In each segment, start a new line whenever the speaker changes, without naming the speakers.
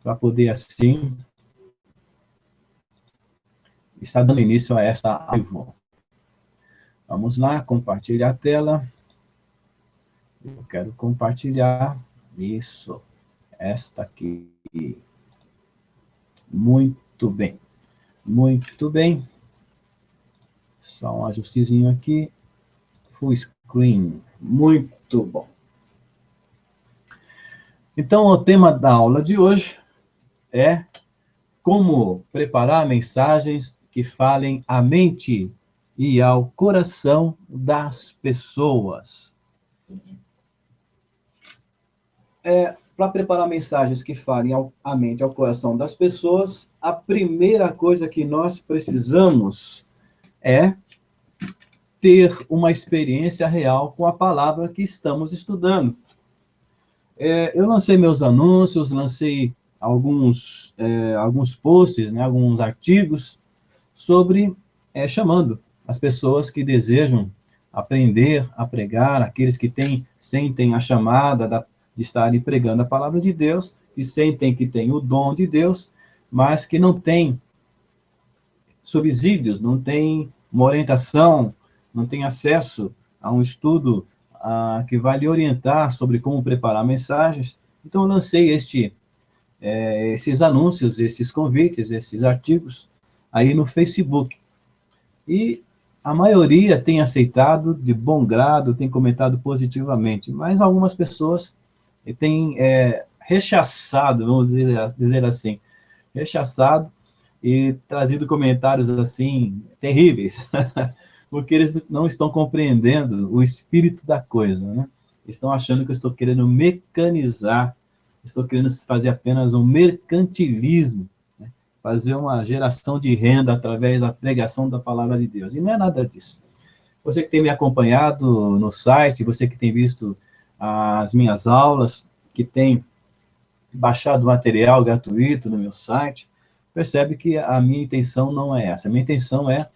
para poder, assim, estar dando início a esta live. Vamos lá, compartilhar a tela. Eu quero compartilhar isso, esta aqui. Muito bem, muito bem. Só um ajustezinho aqui. Full screen, muito bom. Então, o tema da aula de hoje é como preparar mensagens que falem à mente e ao coração das pessoas. Para preparar mensagens que falem à mente e ao coração das pessoas, a primeira coisa que nós precisamos é ter uma experiência real com a palavra que estamos estudando. Eu lancei meus anúncios, lancei alguns posts, né, alguns artigos sobre chamando as pessoas que desejam aprender a pregar, aqueles que sentem a chamada de estarem pregando a palavra de Deus e sentem que tem o dom de Deus, mas que não tem subsídios, não tem uma orientação, não tem acesso a um estudo que vai lhe orientar sobre como preparar mensagens. Então, eu lancei esses anúncios, esses convites, esses artigos aí no Facebook. E a maioria tem aceitado de bom grado, tem comentado positivamente, mas algumas pessoas têm rechaçado, vamos dizer assim, rechaçado e trazido comentários assim terríveis, porque eles não estão compreendendo o espírito da coisa, né? Estão achando que eu estou querendo mecanizar, estou querendo fazer apenas um mercantilismo, né? Fazer uma geração de renda através da pregação da palavra de Deus. E não é nada disso. Você que tem me acompanhado no site, você que tem visto as minhas aulas, que tem baixado material gratuito no meu site, percebe que a minha intenção não é essa. A minha intenção é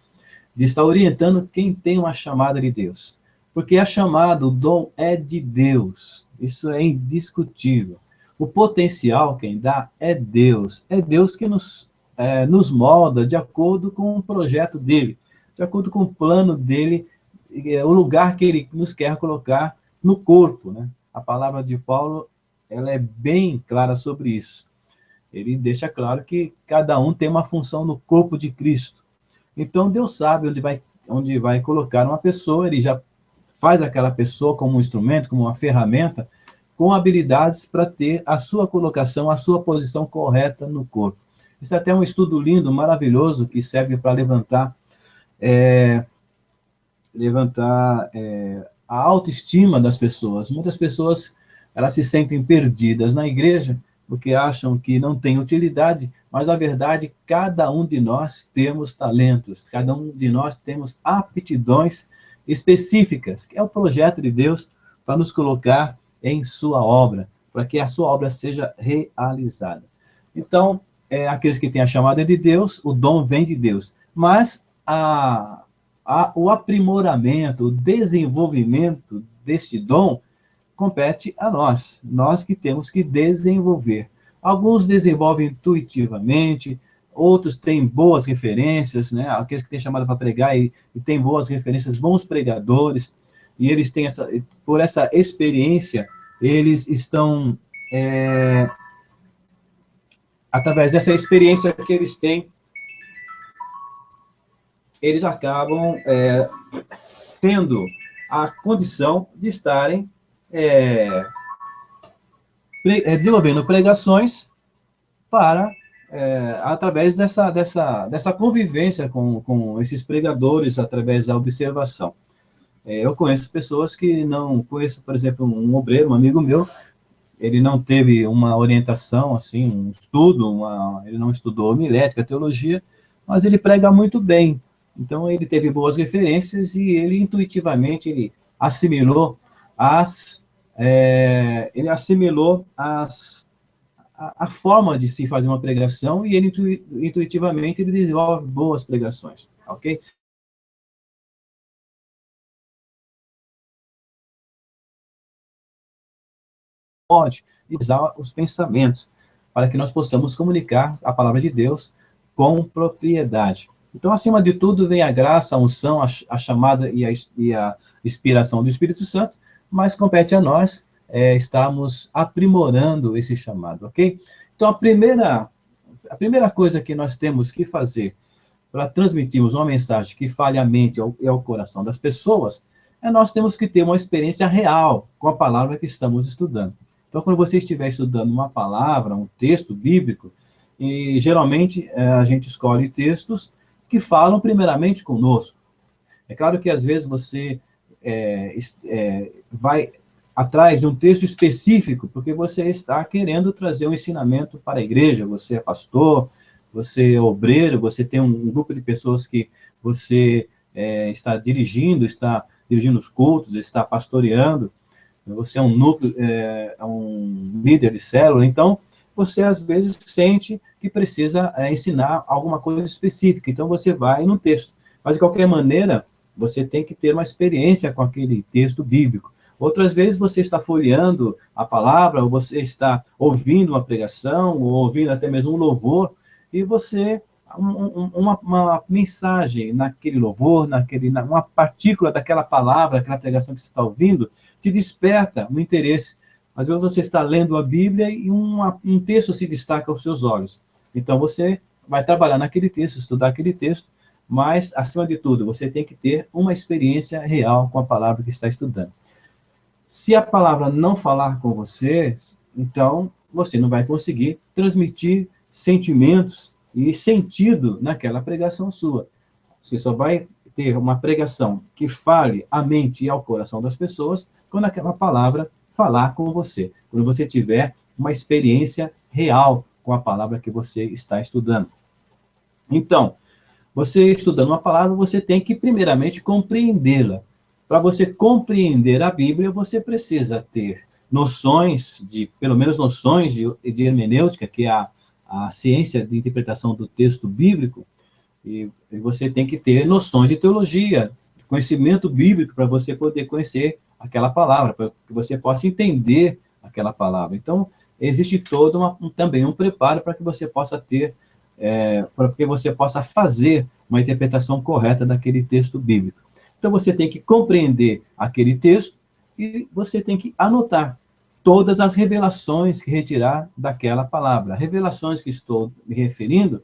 de estar orientando quem tem uma chamada de Deus. Porque a chamada, o dom é de Deus. Isso é indiscutível. O potencial quem dá é Deus. É Deus que nos molda de acordo com o projeto dele, de acordo com o plano dele, o lugar que ele nos quer colocar no corpo, né? A palavra de Paulo, ela é bem clara sobre isso. Ele deixa claro que cada um tem uma função no corpo de Cristo. Então, Deus sabe onde vai colocar uma pessoa, ele já faz aquela pessoa como um instrumento, como uma ferramenta, com habilidades para ter a sua colocação, a sua posição correta no corpo. Isso é até um estudo lindo, maravilhoso, que serve para levantar a autoestima das pessoas. Muitas pessoas, elas se sentem perdidas na igreja, porque acham que não tem utilidade, mas na verdade, cada um de nós temos talentos, cada um de nós temos aptidões específicas, que é o projeto de Deus para nos colocar em sua obra, para que a sua obra seja realizada. Então, aqueles que têm a chamada de Deus, o dom vem de Deus, mas o aprimoramento, o desenvolvimento deste dom compete a nós que temos que desenvolver. Alguns desenvolvem intuitivamente, outros têm boas referências, né? Aqueles que têm chamada para pregar e têm boas referências, bons pregadores, e eles têm por essa experiência, eles estão, através dessa experiência que eles têm, eles acabam tendo a condição de estarem desenvolvendo pregações através dessa convivência com esses pregadores, através da observação. Eu conheço pessoas que não... Conheço, por exemplo, um obreiro, um amigo meu, ele não teve uma orientação, assim, um estudo, ele não estudou homilética, teologia, mas ele prega muito bem. Então, ele teve boas referências e ele, intuitivamente, ele assimilou a forma de se fazer uma pregação e ele, intuitivamente, ele desenvolve boas pregações, ok? Pode usar os pensamentos. para que nós possamos comunicar a palavra de Deus com propriedade. Então, acima de tudo, vem a graça, a unção, a chamada e a inspiração do Espírito Santo, mas compete a nós estarmos aprimorando esse chamado, ok? Então, a primeira coisa que nós temos que fazer para transmitirmos uma mensagem que fale à mente e ao coração das pessoas, nós temos que ter uma experiência real com a palavra que estamos estudando. Então, quando você estiver estudando uma palavra, um texto bíblico, e geralmente a gente escolhe textos que falam primeiramente conosco. É claro que às vezes você vai atrás de um texto específico, porque você está querendo trazer um ensinamento para a igreja, você é pastor, você é obreiro, você tem um grupo de pessoas que você está dirigindo os cultos, está pastoreando, você é um núcleo, um líder de célula, então você às vezes sente que precisa ensinar alguma coisa específica, então você vai no texto. Mas de qualquer maneira, você tem que ter uma experiência com aquele texto bíblico. Outras vezes você está folheando a palavra, ou você está ouvindo uma pregação, ou ouvindo até mesmo um louvor, e você, uma mensagem naquele louvor, uma partícula daquela palavra, aquela pregação que você está ouvindo, te desperta um interesse. Às vezes você está lendo a Bíblia e um texto se destaca aos seus olhos. Então você vai trabalhar naquele texto, estudar aquele texto, mas, acima de tudo, você tem que ter uma experiência real com a palavra que está estudando. Se a palavra não falar com você, então você não vai conseguir transmitir sentimentos e sentido naquela pregação sua. Você só vai ter uma pregação que fale à mente e ao coração das pessoas quando aquela palavra falar com você, quando você tiver uma experiência real com a palavra que você está estudando. Então, você estudando uma palavra, você tem que primeiramente compreendê-la. Para você compreender a Bíblia, você precisa ter noções, pelo menos noções de hermenêutica, que é a ciência de interpretação do texto bíblico, e você tem que ter noções de teologia, conhecimento bíblico, para você poder conhecer aquela palavra, para que você possa entender aquela palavra. Então, existe também um preparo para que você possa ter, para que você possa fazer uma interpretação correta daquele texto bíblico. Então, você tem que compreender aquele texto e você tem que anotar todas as revelações que retirar daquela palavra. Revelações que estou me referindo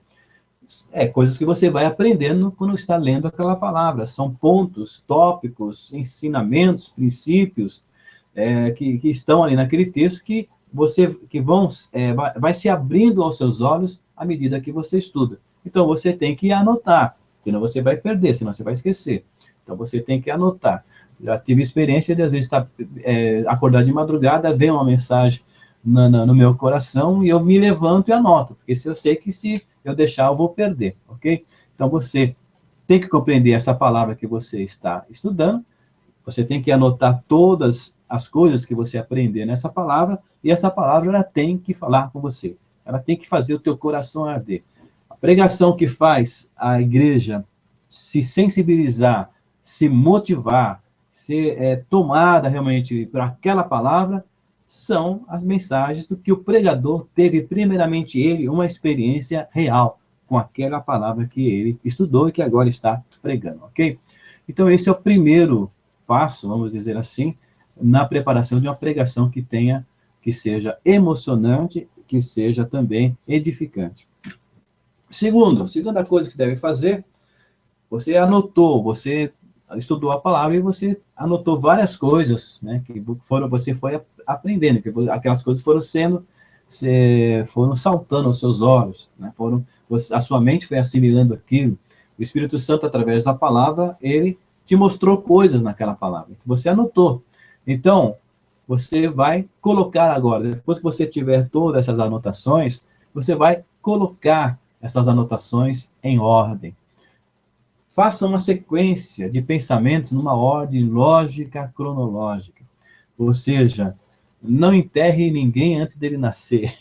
coisas que você vai aprendendo quando está lendo aquela palavra. São pontos, tópicos, ensinamentos, princípios que estão ali naquele texto que vai se abrindo aos seus olhos à medida que você estuda. Então, você tem que anotar, senão você vai perder, senão você vai esquecer. Então, você tem que anotar. Já tive experiência de, às vezes, acordar de madrugada, ver uma mensagem no meu coração e eu me levanto e anoto, porque eu sei que se eu deixar, eu vou perder, ok? Então, você tem que compreender essa palavra que você está estudando, você tem que anotar todas as coisas que você aprender nessa palavra, e essa palavra ela tem que falar com você, ela tem que fazer o teu coração arder. A pregação que faz a igreja se sensibilizar, se motivar, ser tomada realmente por aquela palavra, são as mensagens do que o pregador teve, primeiramente ele, uma experiência real com aquela palavra que ele estudou e que agora está pregando, ok? Então, esse é o primeiro passo, vamos dizer assim, na preparação de uma pregação que seja emocionante, que seja também edificante. Segunda coisa que você deve fazer, você anotou, você estudou a palavra e você anotou várias coisas, né, que você foi aprendendo, que aquelas coisas foram saltando aos seus olhos, né, a sua mente foi assimilando aquilo. O Espírito Santo, através da palavra, ele te mostrou coisas naquela palavra, que você anotou. Então, você vai colocar agora, depois que você tiver todas essas anotações, você vai colocar essas anotações em ordem. Faça uma sequência de pensamentos numa ordem lógica, cronológica. Ou seja, não enterre ninguém antes dele nascer.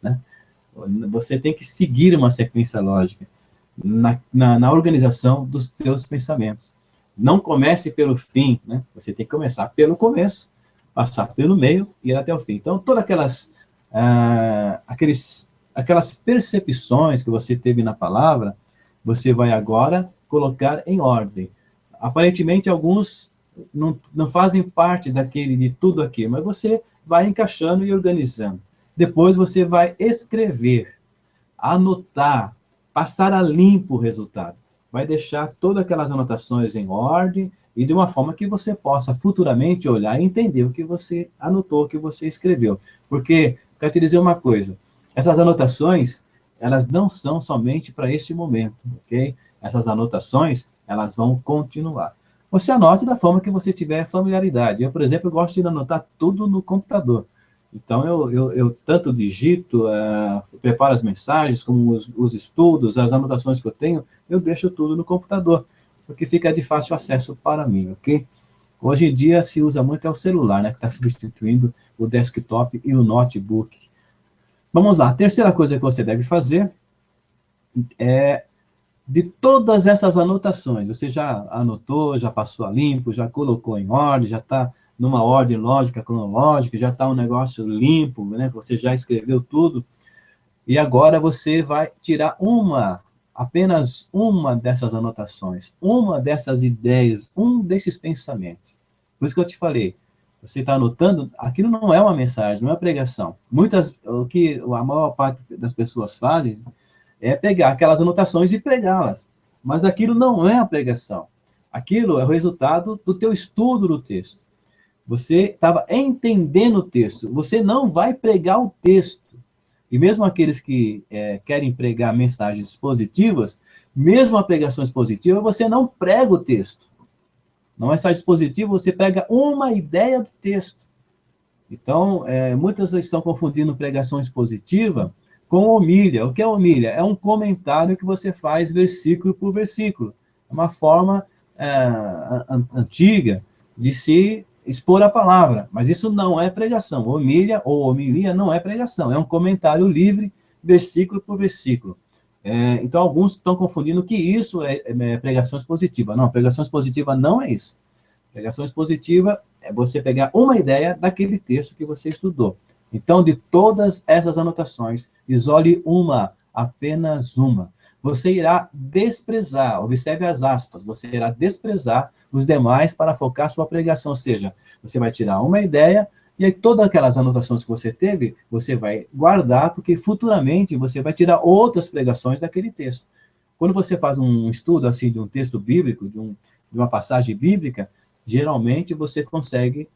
Né? Você tem que seguir uma sequência lógica na organização dos teus pensamentos. Não comece pelo fim, né? Você tem que começar pelo começo, passar pelo meio e ir até o fim. Então, todas aquelas aquelas percepções que você teve na palavra, você vai agora colocar em ordem. Aparentemente, alguns não fazem parte de tudo aqui, mas você vai encaixando e organizando. Depois você vai escrever, anotar, passar a limpo o resultado. Vai deixar todas aquelas anotações em ordem e de uma forma que você possa futuramente olhar e entender o que você anotou, o que você escreveu. Porque, quero te dizer uma coisa, essas anotações, elas não são somente para este momento, ok? Essas anotações, elas vão continuar. Você anote da forma que você tiver familiaridade. Eu, por exemplo, gosto de anotar tudo no computador. Então, eu tanto digito, preparo as mensagens, como os estudos, as anotações que eu tenho, eu deixo tudo no computador, porque fica de fácil acesso para mim, ok? Hoje em dia se usa muito o celular, né, que está substituindo o desktop e o notebook. Vamos lá, a terceira coisa que você deve fazer é, de todas essas anotações, você já anotou, já passou a limpo, já colocou em ordem, já está numa ordem lógica, cronológica, já está um negócio limpo, né? Você já escreveu tudo, e agora você vai tirar apenas uma dessas anotações, uma dessas ideias, um desses pensamentos. Por isso que eu te falei, você está anotando, aquilo não é uma mensagem, não é uma pregação. O que a maior parte das pessoas fazem é pegar aquelas anotações e pregá-las. Mas aquilo não é a pregação. Aquilo é o resultado do teu estudo do texto. Você estava entendendo o texto. Você não vai pregar o texto. E mesmo aqueles que querem pregar mensagens expositivas, mesmo a pregação expositiva, você não prega o texto. Na mensagem expositiva, você prega uma ideia do texto. Então, muitas estão confundindo pregação expositiva com homília. O que é homília? É um comentário que você faz versículo por versículo. É uma forma antiga de se expor a palavra, mas isso não é pregação. Homília ou homilia não é pregação, é um comentário livre, versículo por versículo. Então, alguns estão confundindo que isso é pregação expositiva. Não, pregação expositiva não é isso. Pregação expositiva é você pegar uma ideia daquele texto que você estudou. Então, de todas essas anotações, isole uma, apenas uma. Você irá desprezar, observe as aspas, você irá desprezar os demais para focar sua pregação. Ou seja, você vai tirar uma ideia e aí todas aquelas anotações que você teve, você vai guardar, porque futuramente você vai tirar outras pregações daquele texto. Quando você faz um estudo assim de um texto bíblico, de uma passagem bíblica, geralmente você consegue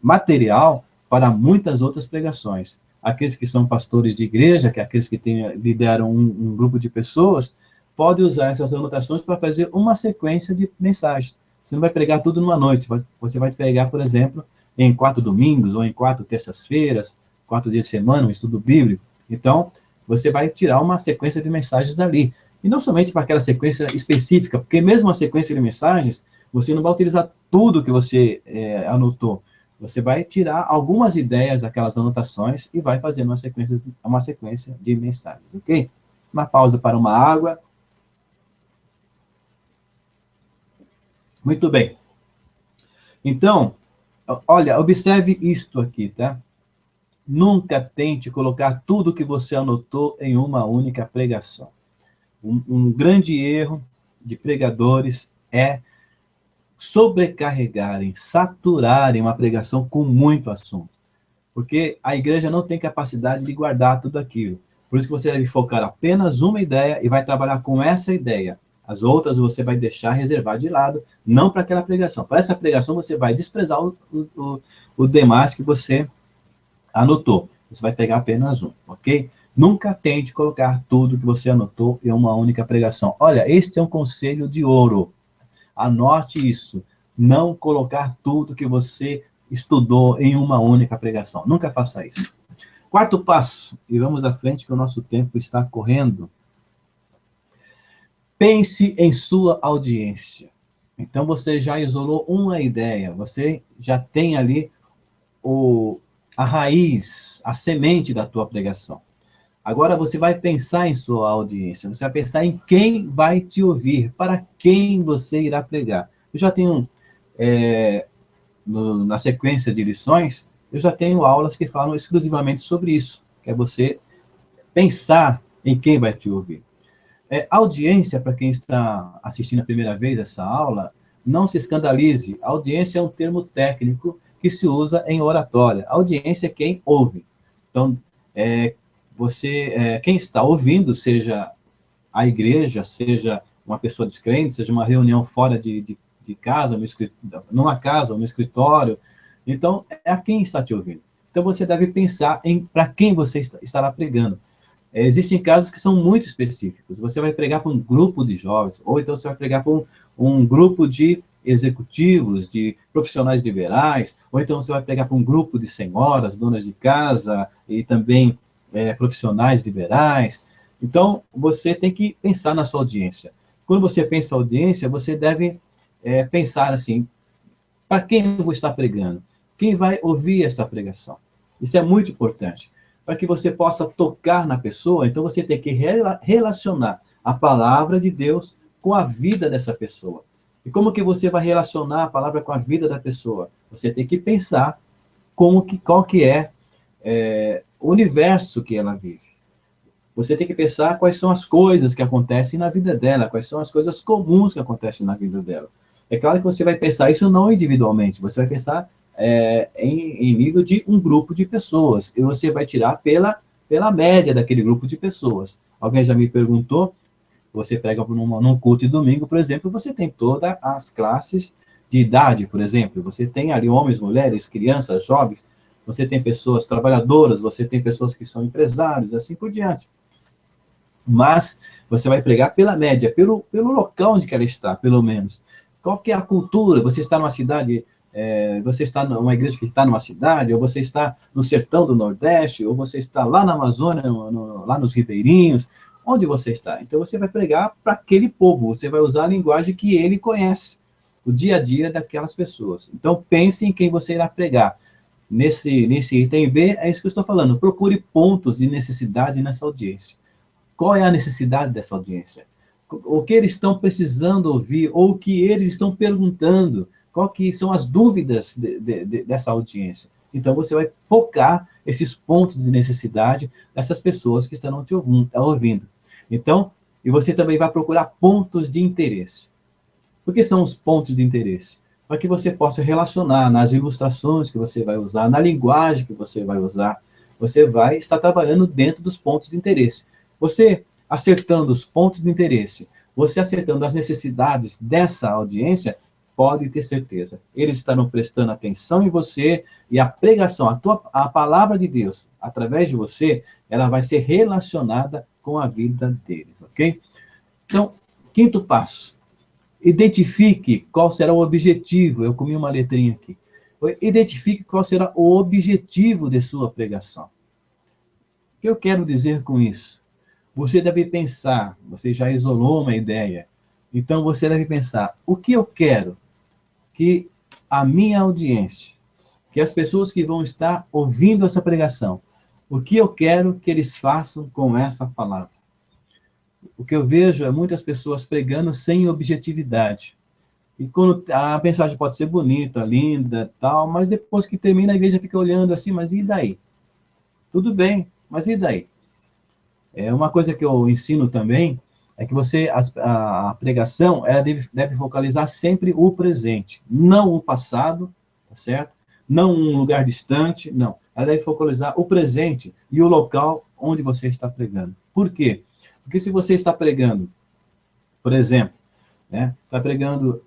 material para muitas outras pregações. Aqueles que são pastores de igreja, que é aqueles que lideram um grupo de pessoas, podem usar essas anotações para fazer uma sequência de mensagens. Você não vai pregar tudo numa noite, você vai pregar, por exemplo, em 4 domingos, ou em 4 terças-feiras, 4 dias de semana, um estudo bíblico. Então, você vai tirar uma sequência de mensagens dali. E não somente para aquela sequência específica, porque mesmo a sequência de mensagens, você não vai utilizar tudo que você anotou. Você vai tirar algumas ideias daquelas anotações e vai fazer uma sequência de mensagens, ok? Uma pausa para uma água. Muito bem. Então, olha, observe isto aqui, tá? Nunca tente colocar tudo que você anotou em uma única pregação. Um grande erro de pregadores é sobrecarregarem, saturarem uma pregação com muito assunto. Porque a igreja não tem capacidade de guardar tudo aquilo. Por isso que você deve focar apenas uma ideia e vai trabalhar com essa ideia. As outras você vai deixar reservar de lado, não para aquela pregação. Para essa pregação você vai desprezar o demais que você anotou. Você vai pegar apenas um, ok? Nunca tente colocar tudo que você anotou em uma única pregação. Olha, este é um conselho de ouro. Anote isso. Não colocar tudo que você estudou em uma única pregação. Nunca faça isso. Quarto passo, e vamos à frente que o nosso tempo está correndo. Pense em sua audiência. Então, você já isolou uma ideia, você já tem ali a raiz, a semente da tua pregação. Agora você vai pensar em sua audiência, você vai pensar em quem vai te ouvir, para quem você irá pregar. Eu já tenho, na sequência de lições, eu já tenho aulas que falam exclusivamente sobre isso, que é você pensar em quem vai te ouvir. Audiência, para quem está assistindo a primeira vez essa aula, não se escandalize. Audiência é um termo técnico que se usa em oratória. Audiência é quem ouve. Então, quem está ouvindo, seja a igreja, seja uma pessoa descrente, seja uma reunião fora de casa, numa casa, no escritório, então, é a quem está te ouvindo. Então, você deve pensar em para quem você estará pregando. Existem casos que são muito específicos. Você vai pregar para um grupo de jovens, ou então você vai pregar para um grupo de executivos, de profissionais liberais, ou então você vai pregar para um grupo de senhoras, donas de casa, e também profissionais liberais. Então, você tem que pensar na sua audiência. Quando você pensa na audiência, você deve pensar assim, para quem eu vou estar pregando? Quem vai ouvir esta pregação? Isso é muito importante. Para que você possa tocar na pessoa, então você tem que relacionar a palavra de Deus com a vida dessa pessoa. E como que você vai relacionar a palavra com a vida da pessoa? Você tem que pensar qual que é o universo que ela vive. Você tem que pensar quais são as coisas que acontecem na vida dela, quais são as coisas comuns que acontecem na vida dela. É claro que você vai pensar isso não individualmente, você vai pensar em nível de um grupo de pessoas, e você vai tirar pela média daquele grupo de pessoas. Alguém já me perguntou, você pega num culto de domingo, por exemplo, você tem todas as classes de idade, por exemplo, você tem ali homens, mulheres, crianças, jovens, você tem pessoas trabalhadoras, você tem pessoas que são empresários, assim por diante. Mas você vai pregar pela média, pelo local onde ela está, pelo menos. Qual que é a cultura? Você está numa cidade, você está numa igreja que está numa cidade, ou você está no sertão do Nordeste, ou você está lá na Amazônia, lá nos ribeirinhos, onde você está? Então você vai pregar para aquele povo, você vai usar a linguagem que ele conhece, o dia a dia daquelas pessoas. Então pense em quem você irá pregar. Nesse item B, é isso que eu estou falando, procure pontos de necessidade nessa audiência. Qual é a necessidade dessa audiência? O que eles estão precisando ouvir, ou o que eles estão perguntando, qual que são as dúvidas dessa audiência. Então, você vai focar esses pontos de necessidade dessas pessoas que estão te ouvindo. Então, e você também vai procurar pontos de interesse. O que são os pontos de interesse? Para que você possa relacionar nas ilustrações que você vai usar, na linguagem que você vai usar, você vai estar trabalhando dentro dos pontos de interesse. Você acertando os pontos de interesse, você acertando as necessidades dessa audiência, pode ter certeza. Eles estarão prestando atenção em você e a pregação, a palavra de Deus, através de você, ela vai ser relacionada com a vida deles, ok? Então, quinto passo. Identifique qual será o objetivo. Eu comi uma letrinha aqui. Identifique qual será o objetivo de sua pregação. O que eu quero dizer com isso? Você deve pensar, você já isolou uma ideia, então você deve pensar, o que eu quero que a minha audiência, que as pessoas que vão estar ouvindo essa pregação, o que eu quero que eles façam com essa palavra? O que eu vejo é muitas pessoas pregando sem objetividade. E quando a mensagem pode ser bonita, linda, tal, mas depois que termina a igreja fica olhando assim, mas e daí? Tudo bem, mas e daí? Uma coisa que eu ensino também é que a pregação ela deve focalizar sempre o presente, não o passado, tá certo? Não um lugar distante, não. Ela deve focalizar o presente e o local onde você está pregando. Por quê? Porque se você está pregando, por exemplo, está pregando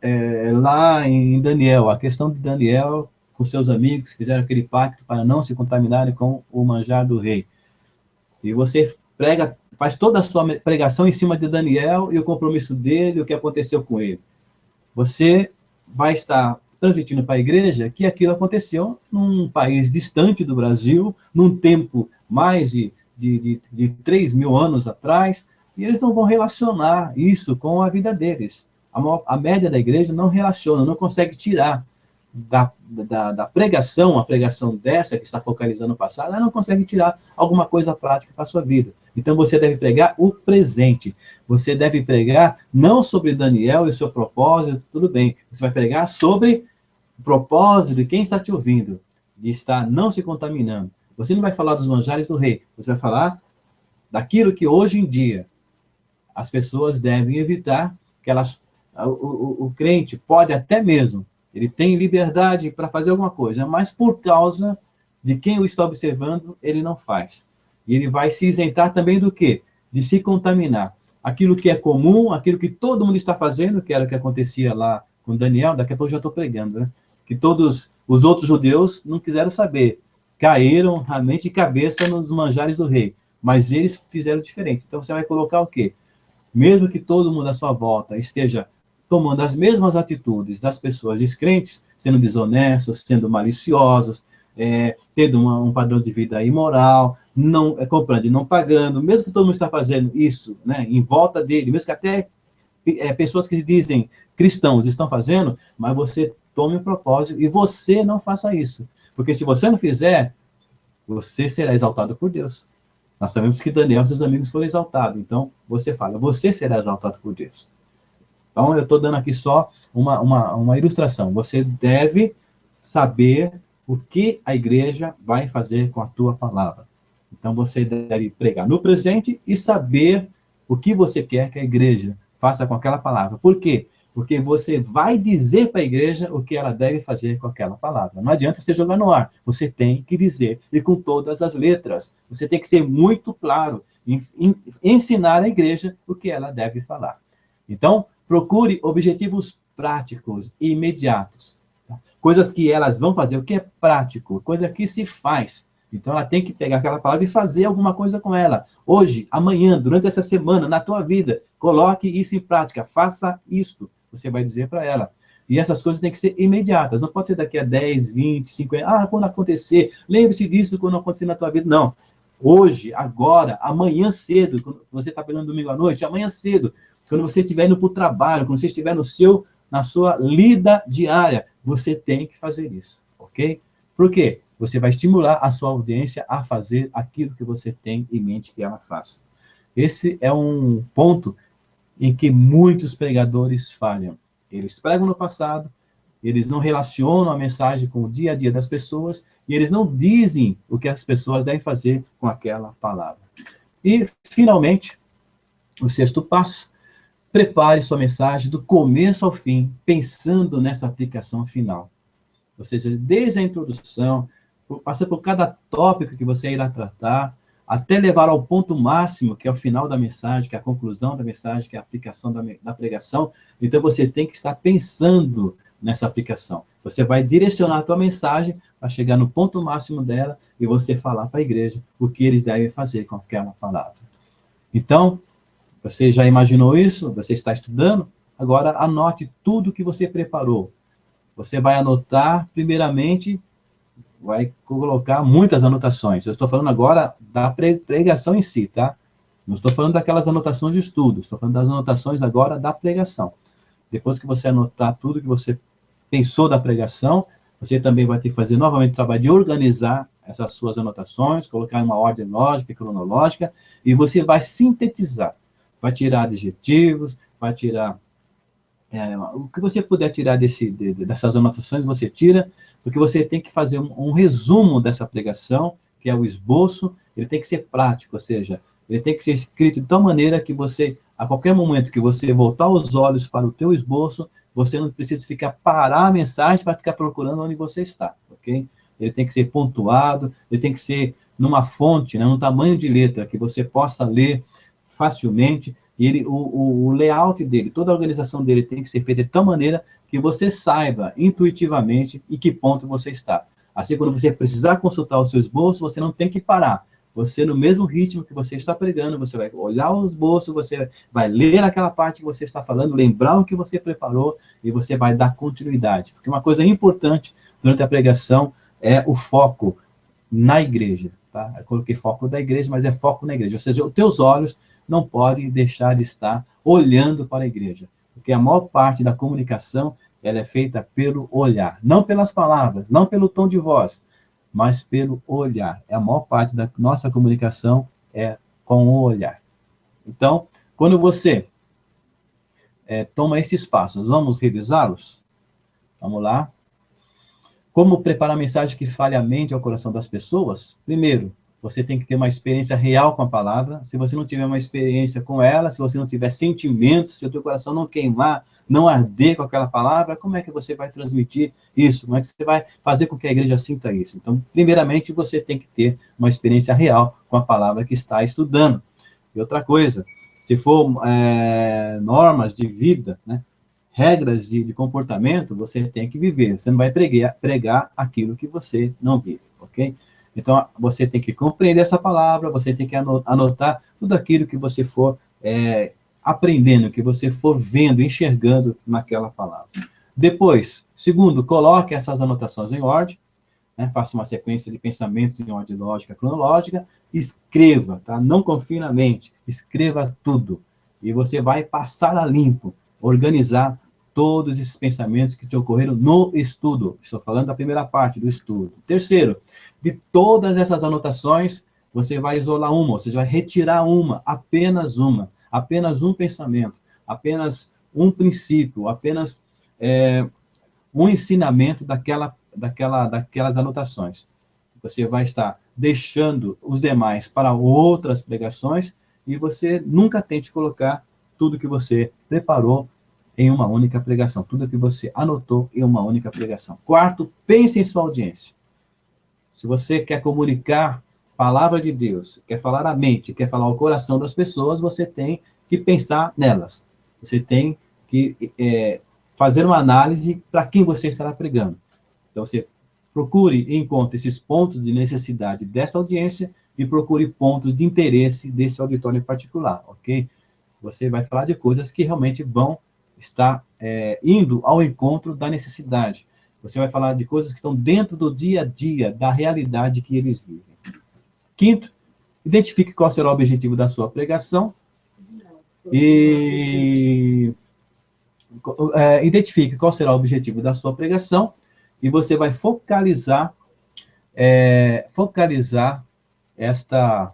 lá em Daniel, a questão de Daniel com seus amigos, fizeram aquele pacto para não se contaminarem com o manjar do rei. E você faz toda a sua pregação em cima de Daniel e o compromisso dele, o que aconteceu com ele. Você vai estar transmitindo para a igreja que aquilo aconteceu num país distante do Brasil, num tempo mais de 3.000 anos atrás, e eles não vão relacionar isso com a vida deles. A média da igreja não relaciona, não consegue tirar da pregação, a pregação dessa que está focalizando no passado, ela não consegue tirar alguma coisa prática para a sua vida. Então você deve pregar o presente. Você deve pregar não sobre Daniel e o seu propósito, tudo bem. Você vai pregar sobre o propósito de quem está te ouvindo. de estar não se contaminando. Você não vai falar dos manjares do rei, você vai falar daquilo que hoje em dia as pessoas devem evitar, que elas, o crente pode até mesmo, ele tem liberdade para fazer alguma coisa, mas por causa de quem o está observando, ele não faz. E ele vai se isentar também do quê? De se contaminar. Aquilo que é comum, aquilo que todo mundo está fazendo, que era o que acontecia lá com Daniel, daqui a pouco eu já estou pregando, né? Que todos os outros judeus não quiseram saber. Caíram realmente de cabeça nos manjares do rei. Mas eles fizeram diferente. Então você vai colocar o quê? Mesmo que todo mundo à sua volta esteja tomando as mesmas atitudes das pessoas descrentes, sendo desonestos, sendo maliciosos, tendo um padrão de vida imoral, não comprando e não pagando, mesmo que todo mundo está fazendo isso, né, em volta dele, mesmo que até pessoas que dizem cristãos estão fazendo, mas você tome um propósito e você não faça isso. Porque se você não fizer, você será exaltado por Deus. Nós sabemos que Daniel e seus amigos foram exaltados. Então, você fala, você será exaltado por Deus. Então, eu estou dando aqui só uma ilustração. Você deve saber o que a igreja vai fazer com a tua palavra. Então, você deve pregar no presente e saber o que você quer que a igreja faça com aquela palavra. Por quê? Porque você vai dizer para a igreja o que ela deve fazer com aquela palavra. Não adianta você jogar no ar. Você tem que dizer, e com todas as letras. Você tem que ser muito claro em ensinar a igreja o que ela deve falar. Então, procure objetivos práticos e imediatos. Coisas que elas vão fazer, o que é prático, coisa que se faz. Então, ela tem que pegar aquela palavra e fazer alguma coisa com ela. Hoje, amanhã, durante essa semana, na tua vida, coloque isso em prática, faça isto. Você vai dizer para ela. E essas coisas têm que ser imediatas, não pode ser daqui a 10, 20, 50, quando acontecer, lembre-se disso quando acontecer na tua vida. Não. Hoje, agora, amanhã cedo, quando você está pegando domingo à noite, amanhã cedo, quando você estiver indo para o trabalho, quando você estiver na sua lida diária, você tem que fazer isso, ok? Por quê? Você vai estimular a sua audiência a fazer aquilo que você tem em mente que ela faça. Esse é um ponto em que muitos pregadores falham. Eles pregam no passado, eles não relacionam a mensagem com o dia a dia das pessoas e eles não dizem o que as pessoas devem fazer com aquela palavra. E, finalmente, o sexto passo, prepare sua mensagem do começo ao fim, pensando nessa aplicação final. Ou seja, desde a introdução, passa por cada tópico que você irá tratar, até levar ao ponto máximo, que é o final da mensagem, que é a conclusão da mensagem, que é a aplicação da pregação. Então, você tem que estar pensando nessa aplicação. Você vai direcionar a tua mensagem para chegar no ponto máximo dela e você falar para a igreja o que eles devem fazer com aquela palavra. Então, você já imaginou isso? Você está estudando? Agora, anote tudo que você preparou. Você vai anotar, primeiramente, vai colocar muitas anotações. Eu estou falando agora da pregação em si, tá? Não estou falando daquelas anotações de estudo, estou falando das anotações agora da pregação. Depois que você anotar tudo que você pensou da pregação, você também vai ter que fazer novamente o trabalho de organizar essas suas anotações, colocar em uma ordem lógica e cronológica, e você vai sintetizar. Vai tirar adjetivos, vai tirar o que você puder tirar dessas anotações, você tira, porque você tem que fazer um resumo dessa pregação, que é o esboço, ele tem que ser prático, ou seja, ele tem que ser escrito de tal maneira que você, a qualquer momento que você voltar os olhos para o teu esboço, você não precisa parar a mensagem para ficar procurando onde você está, ok? Ele tem que ser pontuado, ele tem que ser numa fonte, né, num tamanho de letra que você possa ler facilmente, e o layout dele, toda a organização dele tem que ser feita de tal maneira que você saiba intuitivamente em que ponto você está. Assim, quando você precisar consultar o seu esboço, você não tem que parar. Você, no mesmo ritmo que você está pregando, você vai olhar o esboço, você vai ler aquela parte que você está falando, lembrar o que você preparou e você vai dar continuidade. Porque uma coisa importante durante a pregação é o foco na igreja. Tá? Eu coloquei foco da igreja, mas é foco na igreja. Ou seja, os teus olhos não podem deixar de estar olhando para a igreja. Porque a maior parte da comunicação ela é feita pelo olhar. Não pelas palavras, não pelo tom de voz, mas pelo olhar. A maior parte da nossa comunicação é com o olhar. Então, quando você toma esses passos, vamos revisá-los? Vamos lá. Como preparar mensagem que fale a mente ao coração das pessoas? Primeiro, você tem que ter uma experiência real com a palavra. Se você não tiver uma experiência com ela, se você não tiver sentimentos, se o teu coração não queimar, não arder com aquela palavra, como é que você vai transmitir isso? Como é que você vai fazer com que a igreja sinta isso? Então, primeiramente, você tem que ter uma experiência real com a palavra que está estudando. E outra coisa, se for normas de vida, né, regras de comportamento, você tem que viver. Você não vai pregar aquilo que você não vive, ok? Então, você tem que compreender essa palavra, você tem que anotar tudo aquilo que você for aprendendo, que você for vendo, enxergando naquela palavra. Depois, segundo, coloque essas anotações em ordem, né, faça uma sequência de pensamentos em ordem lógica, cronológica, escreva, tá? Não confie na mente, escreva tudo. E você vai passar a limpo, organizar todos esses pensamentos que te ocorreram no estudo. Estou falando da primeira parte do estudo. Terceiro, de todas essas anotações, você vai isolar uma, você vai retirar apenas um pensamento, apenas um princípio, apenas um ensinamento daquelas anotações. Você vai estar deixando os demais para outras pregações e você nunca tente colocar tudo que você preparou em uma única pregação, tudo que você anotou em uma única pregação. Quarto, pense em sua audiência. Se você quer comunicar a palavra de Deus, quer falar a mente, quer falar o coração das pessoas, você tem que pensar nelas. Você tem que fazer uma análise para quem você estará pregando. Então, você procure e encontre esses pontos de necessidade dessa audiência e procure pontos de interesse desse auditório em particular, ok? Você vai falar de coisas que realmente vão estar indo ao encontro da necessidade. Você vai falar de coisas que estão dentro do dia a dia, da realidade que eles vivem. Quinto, identifique qual será o objetivo da sua pregação e identifique qual será o objetivo da sua pregação e você vai focalizar essa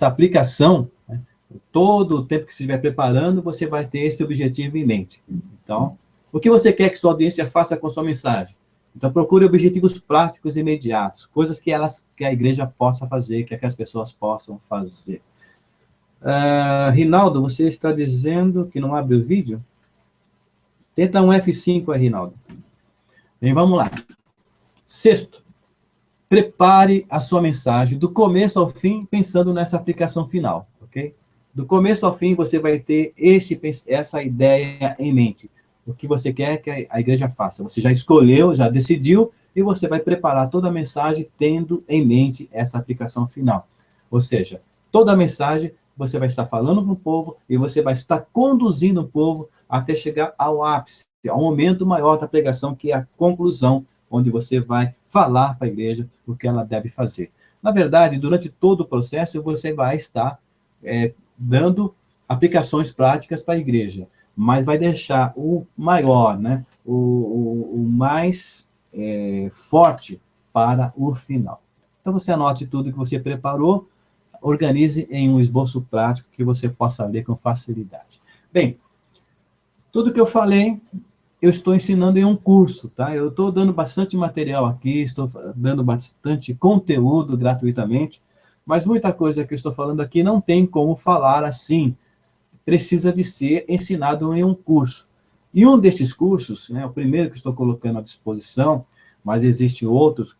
aplicação, né? Todo o tempo que você estiver preparando, você vai ter esse objetivo em mente. Então, o que você quer que sua audiência faça com sua mensagem? Então, procure objetivos práticos e imediatos, coisas que a igreja possa fazer, que as pessoas possam fazer. Rinaldo, você está dizendo que não abre o vídeo? Tenta um F5 aí, Rinaldo. Bem, vamos lá. Sexto, prepare a sua mensagem do começo ao fim, pensando nessa aplicação final, ok? Do começo ao fim, você vai ter essa ideia em mente. O que você quer que a igreja faça. Você já escolheu, já decidiu, e você vai preparar toda a mensagem tendo em mente essa aplicação final. Ou seja, toda a mensagem você vai estar falando para o povo e você vai estar conduzindo o povo até chegar ao ápice, ao momento maior da pregação, que é a conclusão, onde você vai falar para a igreja o que ela deve fazer. Na verdade, durante todo o processo, você vai estar dando aplicações práticas para a igreja, mas vai deixar o maior, né, o mais forte para o final. Então, você anote tudo que você preparou, organize em um esboço prático que você possa ler com facilidade. Bem, tudo que eu falei, eu estou ensinando em um curso, tá? Eu estou dando bastante material aqui, estou dando bastante conteúdo gratuitamente, mas muita coisa que eu estou falando aqui não tem como falar assim, precisa de ser ensinado em um curso. E um desses cursos, né, o primeiro que estou colocando à disposição, mas existem outros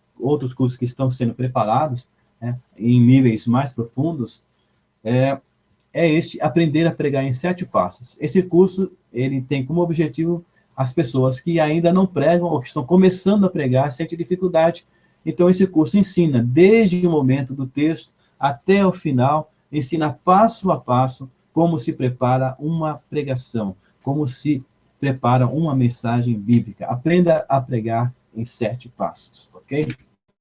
cursos que estão sendo preparados, né, em níveis mais profundos, é este, Aprender a Pregar em 7 Passos. Esse curso, ele tem como objetivo as pessoas que ainda não pregam ou que estão começando a pregar, sentem dificuldade. Então, esse curso ensina desde o momento do texto até o final, ensina passo a passo como se prepara uma pregação, como se prepara uma mensagem bíblica. Aprenda a pregar em 7 passos, ok?